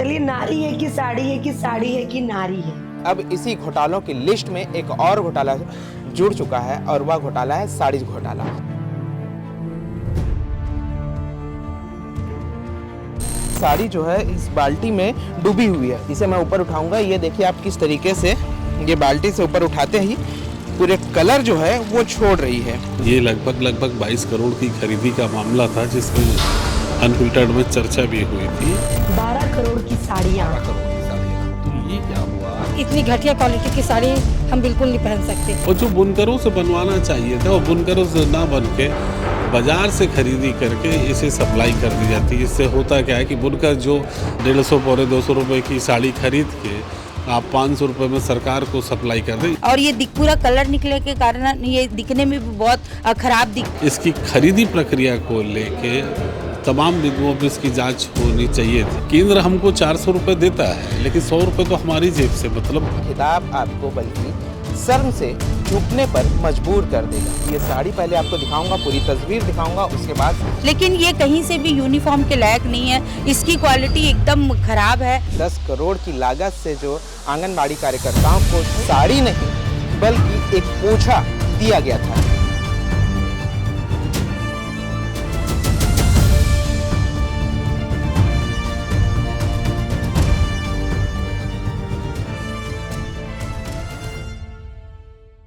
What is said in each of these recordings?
चलिए, नारी है कि साड़ी है कि साड़ी है कि नारी है। अब इसी घोटालों की लिस्ट में एक और घोटाला जुड़ चुका है और वह घोटाला है साड़ी घोटाला। साड़ी जो है इस बाल्टी में डूबी हुई है। इसे मैं ऊपर उठाऊंगा, ये देखिए आप किस तरीके से ये बाल्टी से ऊपर उठाते ही पूरे कलर जो है वो छोड़ रही है। ये लगभग 22 करोड़ की खरीदी का मामला था, जिसमें अनफिल्टर्ड में चर्चा भी हुई थी। 12 करोड़ की साड़ियाँ। तो ये क्या हुआ? इतनी घटिया क्वालिटी की साड़ी हम बिल्कुल नहीं पहन सकते। और जो बुनकरों से बनवाना चाहिए था, वो बुनकरों से ना बन के बाजार से खरीदी करके इसे सप्लाई कर दी जाती है। इससे होता क्या है कि बुनकर जो 150 पौने 200 रुपए की साड़ी खरीद के आप 500 रुपए में सरकार को सप्लाई कर दें। और ये पूरा कलर निकले के कारण ये दिखने में भी बहुत खराब दिख। इसकी खरीदी प्रक्रिया को लेके तमाम बिंदुओं पर इसकी जांच होनी चाहिए थी। केंद्र हमको 400 रुपए देता है, लेकिन 100 रुपए तो हमारी जेब से, मतलब खिताब आपको बल्कि शर्म से झुकने पर मजबूर कर देगा। ये साड़ी पहले आपको दिखाऊंगा, पूरी तस्वीर दिखाऊंगा, उसके बाद लेकिन ये कहीं से भी यूनिफॉर्म के लायक नहीं है। इसकी क्वालिटी एकदम खराब है। 10 करोड़ की लागत से जो आंगनबाड़ी कार्यकर्ताओं को साड़ी नहीं बल्कि एक पोछा दिया गया था।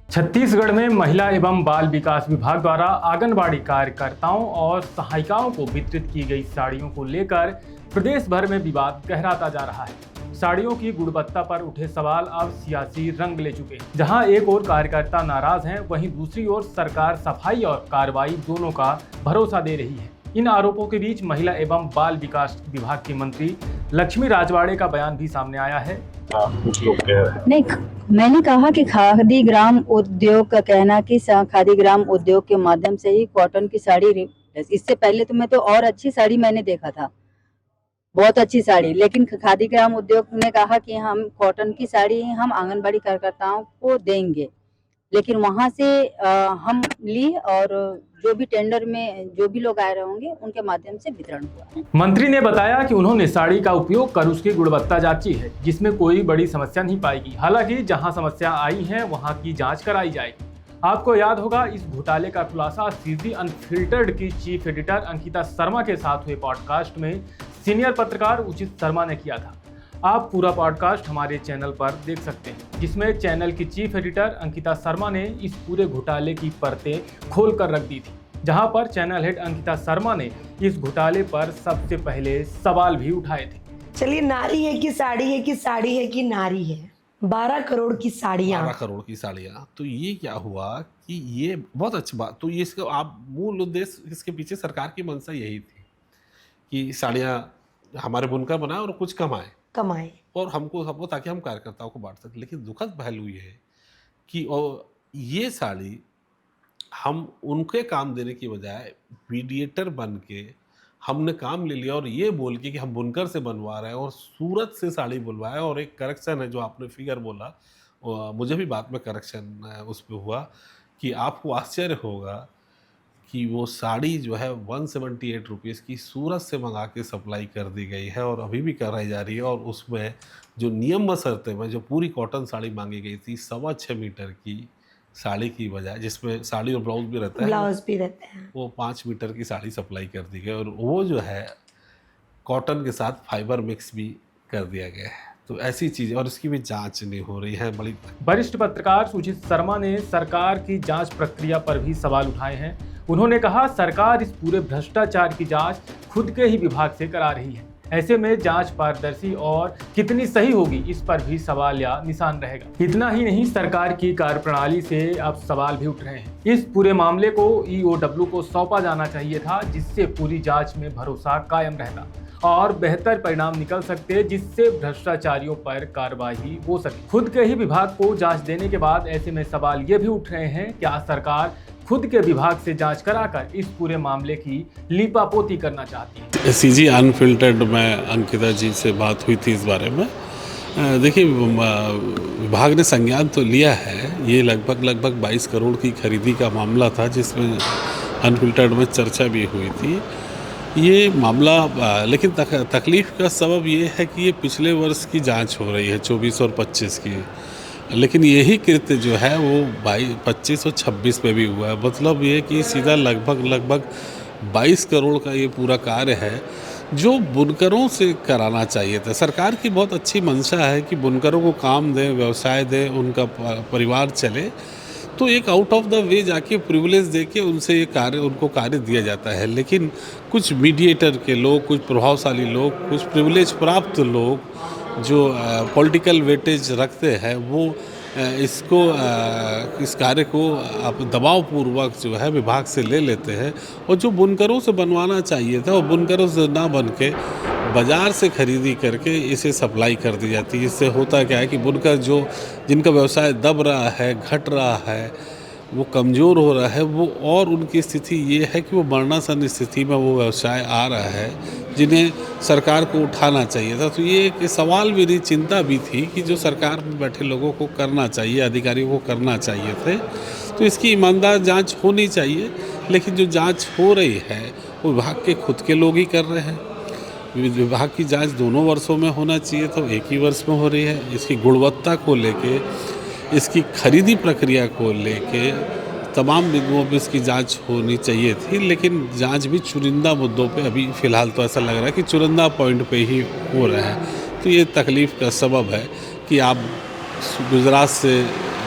छत्तीसगढ़ में महिला एवं बाल विकास विभाग द्वारा आंगनबाड़ी कार्यकर्ताओं और सहायिकाओं को वितरित की गई साड़ियों को लेकर प्रदेश भर में विवाद गहराता जा रहा है। साड़ियों की गुणवत्ता पर उठे सवाल अब सियासी रंग ले चुके हैं। जहां एक ओर कार्यकर्ता नाराज हैं, वहीं दूसरी ओर सरकार सफाई और कार्रवाई दोनों का भरोसा दे रही है। इन आरोपों के बीच महिला एवं बाल विकास विभाग की मंत्री लक्ष्मी राजवाड़े का बयान भी सामने आया है। नहीं, मैंने कहा कि खादी ग्राम उद्योग का कहना कि खादी ग्राम उद्योग के माध्यम से ही कॉटन की साड़ी, इससे पहले तो मैं तो और अच्छी साड़ी मैंने देखा था, बहुत अच्छी साड़ी, लेकिन खादी ग्राम उद्योग ने कहा कि हम कॉटन की साड़ी हम आंगनबाड़ी कार्यकर्ताओं को देंगे, लेकिन वहां से हम ली और जो भी टेंडर में जो भी लोग आए होंगे उनके माध्यम से वितरण हुआ। मंत्री ने बताया कि उन्होंने साड़ी का उपयोग कर उसकी गुणवत्ता जांची है, जिसमें कोई बड़ी समस्या नहीं पाएगी। हालांकि जहां समस्या आई है वहां की जांच कराई जाएगी। आपको याद होगा, इस घोटाले का खुलासा सीधी अनफिल्टर्ड की चीफ एडिटर अंकिता शर्मा के साथ हुए पॉडकास्ट में सीनियर पत्रकार उचित शर्मा ने किया था। आप पूरा पॉडकास्ट हमारे चैनल पर देख सकते हैं, जिसमें चैनल की चीफ एडिटर अंकिता शर्मा ने इस पूरे घोटाले की परतें खोल कर रख दी थी, जहां पर चैनल हेड अंकिता शर्मा ने इस घोटाले पर सबसे पहले सवाल भी उठाए थे। चलिए, नारी है कि साड़ी है कि साड़ी है कि नारी है। 12 करोड़ की साड़ियाँ। 12 करोड़ की साड़ियाँ। तो ये क्या हुआ कि ये बहुत अच्छी बात, तो ये इसका आप मूल उद्देश्य, इसके पीछे सरकार की मंशा यही थी कि साड़ियाँ हमारे बुनकर बनाए और कुछ कमाए और हमको ताकि हम कार्यकर्ताओं को बांट सकें। लेकिन दुखद पहलू ये है कि ये साड़ी हम उनके काम देने की बजाय मीडिएटर बन के हमने काम ले लिया और ये बोल के कि हम बुनकर से बनवा रहे हैं और सूरत से साड़ी बुलवाए। और एक करेक्शन है, जो आपने फिगर बोला, मुझे भी बाद में करेक्शन उस पर हुआ कि आपको आश्चर्य होगा कि वो साड़ी जो है 178 रुपीज़ की सूरत से मंगा के सप्लाई कर दी गई है और अभी भी कराई जा रही है। और उसमें जो नियम व शर्तें में जो पूरी कॉटन साड़ी मांगी गई थी 6.25 मीटर की साड़ी की बजाय, जिसमें साड़ी और ब्लाउज भी रहता है, वो 5 मीटर की साड़ी सप्लाई कर दी गई और वो जो है कॉटन के साथ फाइबर मिक्स भी कर दिया गया है। तो ऐसी चीज़, और इसकी भी जांच नहीं हो रही है। बड़ी वरिष्ठ पत्रकार सुचित शर्मा ने सरकार की जांच प्रक्रिया पर भी सवाल उठाए हैं। उन्होंने कहा, सरकार इस पूरे भ्रष्टाचार की जांच खुद के ही विभाग से करा रही है। ऐसे में जांच पारदर्शी और कितनी सही होगी, इस पर भी सवाल या निशान रहेगा। इतना ही नहीं, सरकार की कार्यप्रणाली से अब सवाल भी उठ रहे हैं। इस पूरे मामले को EOW को सौंपा जाना चाहिए था, जिससे पूरी जांच में भरोसा कायम रहता और बेहतर परिणाम निकल सकते, जिससे भ्रष्टाचारियों पर कार्रवाई हो सके। खुद के ही विभाग को जांच देने के बाद ऐसे में सवाल ये भी उठ रहे हैं, क्या सरकार खुद के विभाग से जांच कराकर इस पूरे मामले की लीपापोती करना चाहती है? CG अनफिल्टर्ड में अंकिता जी से बात हुई थी इस बारे में। देखिए, विभाग ने संज्ञान तो लिया है। ये लगभग 22 करोड़ की खरीदी का मामला था, जिसमें अनफिल्टर्ड में चर्चा भी हुई थी। ये मामला लेकिन तकलीफ़ का सबब ये है कि ये पिछले वर्ष की जांच हो रही है 24 और 25 की, लेकिन यही कृत्य जो है वो 25 और 26 में भी हुआ है। मतलब ये कि सीधा लगभग 22 करोड़ का ये पूरा कार्य है जो बुनकरों से कराना चाहिए था। सरकार की बहुत अच्छी मंशा है कि बुनकरों को काम दें, व्यवसाय दें, उनका परिवार चले, तो एक आउट ऑफ द वे जाके प्रिविलेज देके उनसे ये उनको कार्य दिया जाता है। लेकिन कुछ मीडिएटर के लोग, कुछ प्रभावशाली लोग, कुछ प्रिविलेज प्राप्त लोग जो पॉलिटिकल वेटेज रखते हैं वो इस कार्य को आप दबावपूर्वक जो है विभाग से ले लेते हैं, और जो बुनकरों से बनवाना चाहिए था वो बुनकरों से ना बन के बाज़ार से खरीदी करके इसे सप्लाई कर दी जाती है। इससे होता क्या है कि बुनकर जिनका व्यवसाय दब रहा है, घट रहा है, वो कमज़ोर हो रहा है, वो और उनकी स्थिति ये है कि वो मरणासन स्थिति में वो व्यवसाय आ रहा है जिन्हें सरकार को उठाना चाहिए था। तो ये एक सवाल, मेरी चिंता भी थी कि जो सरकार में बैठे लोगों को करना चाहिए, अधिकारियों को करना चाहिए थे, तो इसकी ईमानदार जांच होनी चाहिए। लेकिन जो जांच हो रही है वो विभाग के खुद के लोग ही कर रहे हैं। विभाग की जांच दोनों वर्षों में होना चाहिए तो एक ही वर्ष में हो रही है। इसकी गुणवत्ता को लेके, इसकी खरीदी प्रक्रिया को लेके तमाम बिंदुओं पर इसकी जांच होनी चाहिए थी, लेकिन जांच भी चुनिंदा मुद्दों पे अभी फ़िलहाल तो ऐसा लग रहा है कि चुनिंदा पॉइंट पे ही हो रहा है। तो ये तकलीफ़ का सबब है कि आप गुजरात से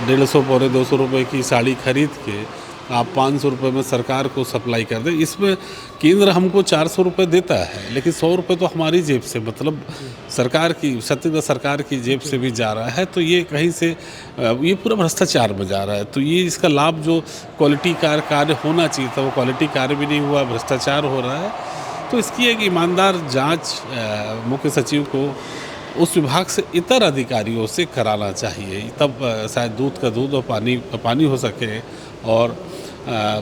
150 पौने 200 रुपये की साड़ी खरीद के आप 500 रुपये में सरकार को सप्लाई कर दें। इसमें केंद्र हमको 400 रुपये देता है, लेकिन 100 रुपये तो हमारी जेब से, मतलब सरकार की, छत्तीसगढ़ सरकार की जेब से भी जा रहा है। तो ये कहीं से ये पूरा भ्रष्टाचार में जा रहा है। तो ये इसका लाभ जो क्वालिटी कार्य होना चाहिए था वो क्वालिटी कार्य भी नहीं हुआ, भ्रष्टाचार हो रहा है। तो इसकी एक ईमानदार जाँच मुख्य सचिव को उस विभाग से इतर अधिकारियों से कराना चाहिए, तब शायद दूध का दूध और पानी का पानी हो सके और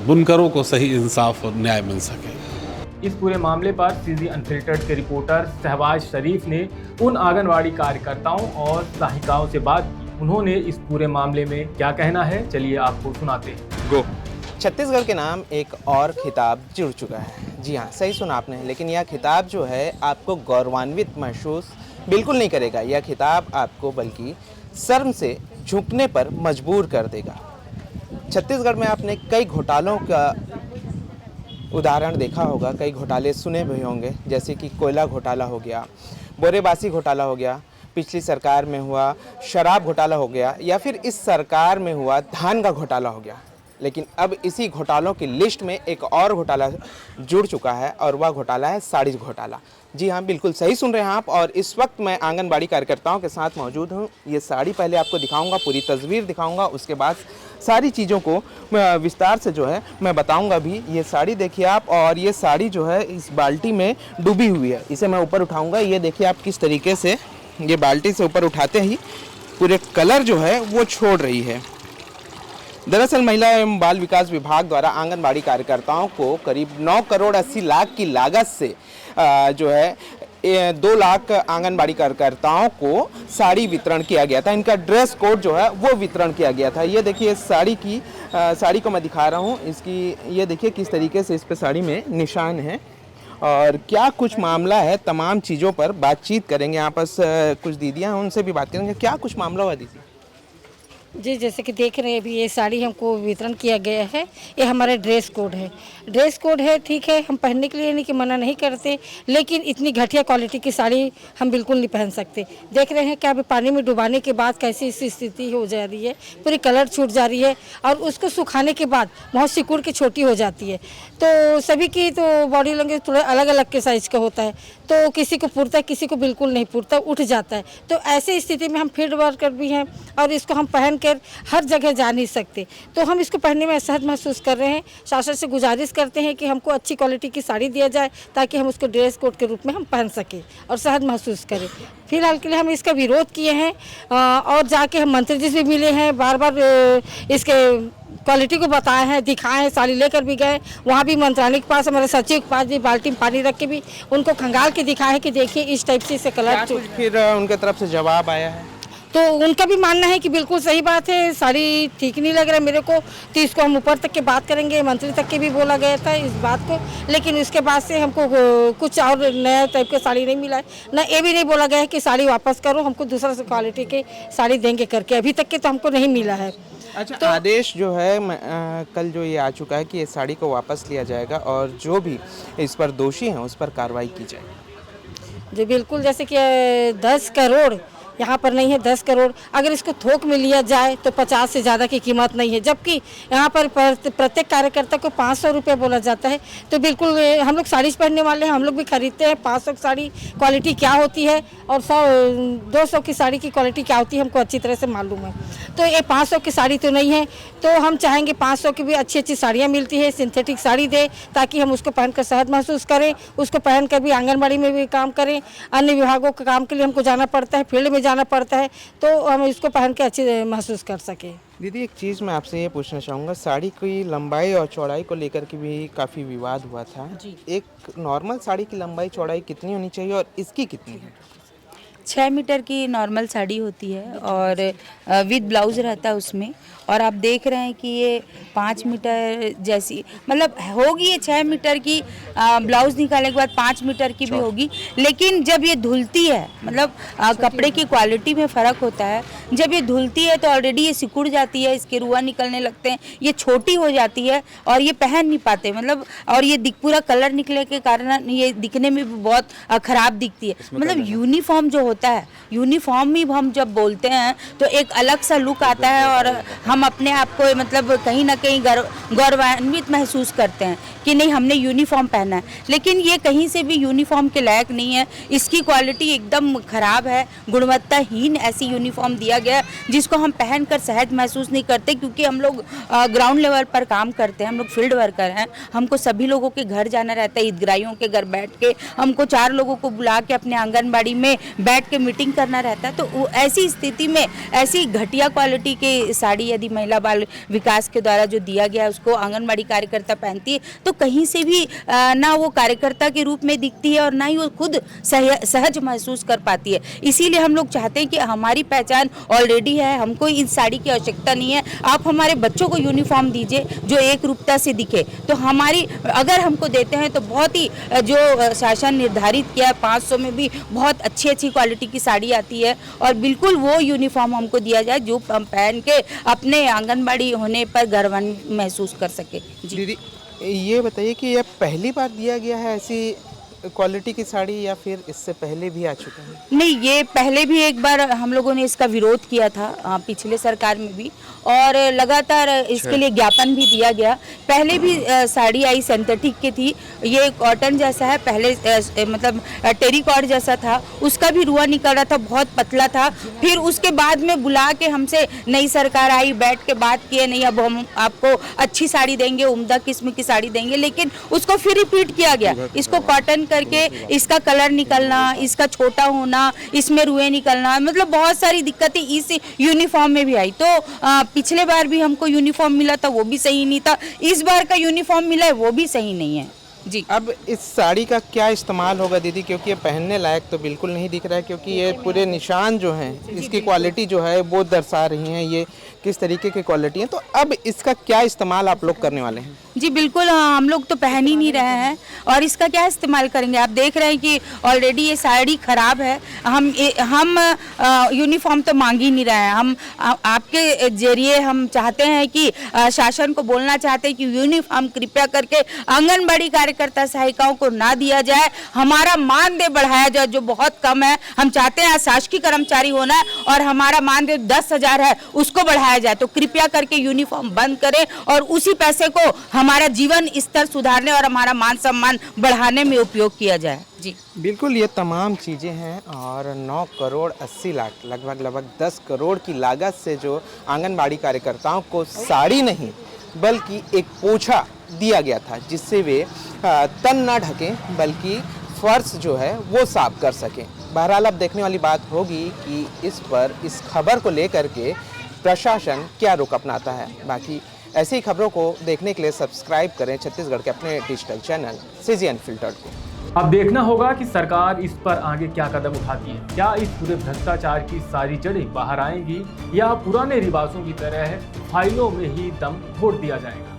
बुनकरों को सही इंसाफ और न्याय मिल सके। इस पूरे मामले पर सीजी अनफिल्टर्ड के रिपोर्टर शहबाज शरीफ ने उन आंगनवाड़ी कार्यकर्ताओं और सहायिकाओं से बात की। उन्होंने इस पूरे मामले में क्या कहना है, चलिए आपको सुनाते हैं। गो। छत्तीसगढ़ के नाम एक और खिताब जुड़ चुका है। जी हाँ, सही सुना आपने। लेकिन यह खिताब जो है आपको गौरवान्वित महसूस बिल्कुल नहीं करेगा। यह खिताब आपको बल्कि शर्म से झुकने पर मजबूर कर देगा। छत्तीसगढ़ में आपने कई घोटालों का उदाहरण देखा होगा, कई घोटाले सुने भी होंगे, जैसे कि कोयला घोटाला हो गया, बोरेबासी घोटाला हो गया, पिछली सरकार में हुआ शराब घोटाला हो गया, या फिर इस सरकार में हुआ धान का घोटाला हो गया। लेकिन अब इसी घोटालों की लिस्ट में एक और घोटाला जुड़ चुका है और वह घोटाला है साड़ी घोटाला। जी हाँ, बिल्कुल सही सुन रहे हैं आप। और इस वक्त मैं आंगनबाड़ी कार्यकर्ताओं के साथ मौजूद हूँ। ये साड़ी पहले आपको दिखाऊंगा, पूरी तस्वीर दिखाऊंगा, उसके बाद सारी चीज़ों को विस्तार से जो है मैं बताऊंगा भी। ये साड़ी देखिए आप, और ये साड़ी जो है इस बाल्टी में डूबी हुई है। इसे मैं ऊपर उठाऊँगा, ये देखिए आप किस तरीके से ये बाल्टी से ऊपर उठाते ही पूरे कलर जो है वो छोड़ रही है। दरअसल महिला एवं बाल विकास विभाग द्वारा आंगनबाड़ी कार्यकर्ताओं को करीब 9 करोड़ 80 लाख की लागत से जो है 2 लाख आंगनबाड़ी कार्यकर्ताओं को साड़ी वितरण किया गया था। इनका ड्रेस कोड जो है वो वितरण किया गया था। ये देखिए इस साड़ी को मैं दिखा रहा हूँ। इसकी ये देखिए किस तरीके से इस पे साड़ी में निशान है और क्या कुछ मामला है। तमाम चीज़ों पर बातचीत करेंगे। यहाँ पर कुछ दीदियाँ हैं, उनसे भी बात करेंगे। क्या कुछ मामला हुआ दीदी? जी, जैसे कि देख रहे हैं अभी ये साड़ी हमको वितरण किया गया है। ये हमारा ड्रेस कोड है। ड्रेस कोड है, ठीक है, हम पहनने के लिए नहीं कि मना नहीं करते, लेकिन इतनी घटिया क्वालिटी की साड़ी हम बिल्कुल नहीं पहन सकते। देख रहे हैं कि अभी पानी में डुबाने के बाद कैसी स्थिति हो जा रही है, पूरी कलर छूट जा रही है और उसको सुखाने के बाद बहुत सिकुड़ के छोटी हो जाती है। तो सभी की तो बॉडी लैंग्वेज थोड़ा अलग अलग के साइज़ का होता है, तो किसी को पुरता है, किसी को बिल्कुल नहीं पुरता, उठ जाता है। तो ऐसी स्थिति में हम फील्ड वर्कर भी हैं और इसको हम पहन कर हर जगह जा नहीं सकते, तो हम इसको पहनने में असहज महसूस कर रहे हैं। शासन से गुजारिश करते हैं कि हमको अच्छी क्वालिटी की साड़ी दिया जाए ताकि हम उसको ड्रेस कोड के रूप में हम पहन सकें और सहज महसूस करें। फिलहाल के लिए हम इसका विरोध किए हैं और जाके हम मंत्री जी से भी मिले हैं, बार बार इसके क्वालिटी को बताए हैं, दिखाए हैं, साड़ी लेकर भी गए। वहाँ भी मंत्रालय के पास, हमारे सचिव के पास भी बाल्टी में पानी रख के भी उनको खंगाल के दिखाए हैं कि देखिए इस टाइप से इसे कलर। फिर उनके तरफ से जवाब आया है? तो उनका भी मानना है कि बिल्कुल सही बात है, साड़ी ठीक नहीं लग रहा है मेरे को, तो इसको हम ऊपर तक के बात करेंगे, मंत्री तक के भी बोला गया था इस बात को, लेकिन उसके बाद से हमको कुछ और नया टाइप का साड़ी नहीं मिला है, ना ये भी नहीं बोला गया है कि साड़ी वापस करो, हमको दूसरा क्वालिटी के साड़ी देंगे करके, अभी तक के तो हमको नहीं मिला है। अच्छा, तो आदेश जो है कल जो ये आ चुका है कि ये साड़ी को वापस लिया जाएगा और जो भी इस पर दोषी हैं उस पर कार्रवाई की जाएगी। जी बिल्कुल, जैसे कि 10 करोड़ यहाँ पर नहीं है, 10 करोड़ अगर इसको थोक में लिया जाए तो 50 से ज़्यादा की कीमत नहीं है, जबकि यहाँ पर प्रत्येक कार्यकर्ता को 500 रुपये बोला जाता है। तो बिल्कुल हम लोग साड़ी पहनने वाले हैं, हम लोग भी खरीदते हैं, 500 की साड़ी क्वालिटी क्या होती है और 200 की साड़ी की क्वालिटी क्या होती है हमको अच्छी तरह से मालूम है। तो ये 500 की साड़ी तो नहीं है, तो हम चाहेंगे 500 की भी अच्छी अच्छी साड़ियाँ मिलती है, सिंथेटिक साड़ी दे, ताकि हम उसको पहनकर सहज महसूस करें, उसको पहनकर भी आंगनबाड़ी में भी काम करें, अन्य विभागों के काम के लिए हमको जाना पड़ता है, फील्ड में जाना पड़ता है, तो हम इसको पहन के अच्छे महसूस कर सकें। दीदी, एक चीज़ मैं आपसे ये पूछना चाहूँगा, साड़ी की लंबाई और चौड़ाई को लेकर के भी काफ़ी विवाद हुआ था। एक नॉर्मल साड़ी की लंबाई चौड़ाई कितनी होनी चाहिए और इसकी कितनी है? 6 मीटर की नॉर्मल साड़ी होती है और विद ब्लाउज रहता है उसमें, और आप देख रहे हैं कि ये 5 मीटर जैसी मतलब होगी, ये 6 मीटर की ब्लाउज निकालने के बाद 5 मीटर की भी होगी, लेकिन जब ये धुलती है मतलब कपड़े की क्वालिटी में फ़र्क होता है, जब ये धुलती है तो ऑलरेडी ये सिकुड़ जाती है, इसके रुआ निकलने लगते हैं, ये छोटी हो जाती है और ये पहन नहीं पाते मतलब, और ये पूरा कलर निकले के कारण ये दिखने में भी बहुत ख़राब दिखती है। मतलब यूनिफॉर्म जो होता है, यूनिफॉर्म ही हम जब बोलते हैं तो एक अलग सा लुक आता है और हम अपने आप को मतलब कहीं ना कहीं गौरवान्वित महसूस करते हैं कि नहीं हमने यूनिफॉर्म पहना है, लेकिन ये कहीं से भी यूनिफॉर्म के लायक नहीं है। इसकी क्वालिटी एकदम ख़राब है, गुणवत्ताहीन ऐसी यूनिफॉर्म दिया गया जिसको हम पहनकर सहज महसूस नहीं करते, क्योंकि हम लोग ग्राउंड लेवल पर काम करते हैं, हम लोग फील्ड वर्कर हैं, हमको सभी लोगों के घर जाना रहता है, ईदगाहियों के घर बैठ के हमको 4 लोगों को बुला के अपने आंगनबाड़ी में बैठ के मीटिंग करना रहता है। तो ऐसी स्थिति में ऐसी घटिया क्वालिटी की साड़ी यदि महिला बाल विकास के द्वारा जो दिया गया उसको आंगनबाड़ी कार्यकर्ता पहनती है तो कहीं से भी ना वो कार्यकर्ता के रूप में दिखती है और ना ही वो खुद सहज महसूस कर पाती है। इसीलिए हम लोग चाहते हैं कि हमारी पहचान ऑलरेडी है, हमको इस साड़ी की आवश्यकता नहीं है, आप हमारे बच्चों को यूनिफॉर्म दीजिए जो एक रूपता से दिखे। तो हमारी अगर हमको देते हैं तो बहुत ही जो शासन निर्धारित किया है 500 में भी बहुत अच्छी अच्छी क्वालिटी की साड़ी आती है और बिल्कुल वो यूनिफॉर्म हमको दिया जाए जो हम पहन के अपने आंगनबाड़ी होने पर गर्व महसूस कर सके। जी दीदी, ये बताइए कि यह पहली बार दिया गया है ऐसी क्वालिटी की साड़ी या फिर इससे पहले भी आ चुका है? नहीं, ये पहले भी एक बार हम लोगों ने इसका विरोध किया था पिछले सरकार में भी, और लगातार इसके लिए ज्ञापन भी दिया गया। पहले भी साड़ी आई सिंथेटिक की थी, ये कॉटन जैसा है, पहले मतलब टेरिकॉट जैसा था, उसका भी रुआ निकल रहा था, बहुत पतला था। फिर उसके बाद में बुला के हमसे नई सरकार आई, बैठ के बात किए, नहीं अब हम आपको अच्छी साड़ी देंगे, उम्दा किस्म की साड़ी देंगे, लेकिन उसको फिर रिपीट किया गया। इसको कॉटन करके इसका कलर निकलना, इसका छोटा होना, इसमें रुए निकलना, मतलब बहुत सारी दिक्कतें इस यूनिफॉर्म में भी आई। तो पिछले बार भी हमको यूनिफॉर्म मिला था, वो भी सही नहीं था, इस बार का यूनिफॉर्म मिला है वो भी सही नहीं है। जी, अब इस साड़ी का क्या इस्तेमाल होगा दीदी, क्योंकि ये पहनने लायक तो बिल्कुल नहीं दिख रहा है, क्योंकि ये पूरे निशान जो हैं इसकी क्वालिटी जो है वो दर्शा रही हैं ये किस तरीके की क्वालिटी है। तो अब इसका क्या इस्तेमाल आप लोग करने वाले हैं? जी बिल्कुल, हम लोग तो पहन ही नहीं रहे हैं और इसका क्या इस्तेमाल करेंगे। आप देख रहे हैं कि ऑलरेडी ये साड़ी ख़राब है, हम यूनिफॉर्म तो मांग ही नहीं रहे हैं। हम आपके जरिए हम चाहते हैं कि शासन को बोलना चाहते हैं कि यूनिफॉर्म कृपया करके आंगनबाड़ी कार्यकर्ता सहायिकाओं को ना दिया जाए, हमारा मानदेय बढ़ाया जाए जो बहुत कम है। हम चाहते हैं शासकीय कर्मचारी होना है और हमारा मानदेय 10,000 है, उसको बढ़ाया जाए। तो कृपया करके यूनिफॉर्म बंद करें और उसी पैसे को हमारा जीवन स्तर सुधारने और हमारा मान सम्मान बढ़ाने में उपयोग किया जाए। जी बिल्कुल, ये तमाम चीज़ें हैं और 9 करोड़ 80 लाख लगभग 10 करोड़ की लागत से जो आंगनबाड़ी कार्यकर्ताओं को साड़ी नहीं बल्कि एक पोछा दिया गया था जिससे वे तन ना ढकें बल्कि फर्श जो है वो साफ कर सकें। बहरहाल अब देखने वाली बात होगी कि इस खबर को लेकर के प्रशासन क्या रुख अपनाता है। बाकी ऐसी खबरों को देखने के लिए सब्सक्राइब करें छत्तीसगढ़ के अपने डिजिटल चैनल CG Unfiltered को। अब देखना होगा कि सरकार इस पर आगे क्या कदम उठाती है। क्या इस पूरे भ्रष्टाचार की सारी जड़ें बाहर आएंगी या पुराने रिवाजों की तरह फाइलों में ही दम घोट दिया जाएगा।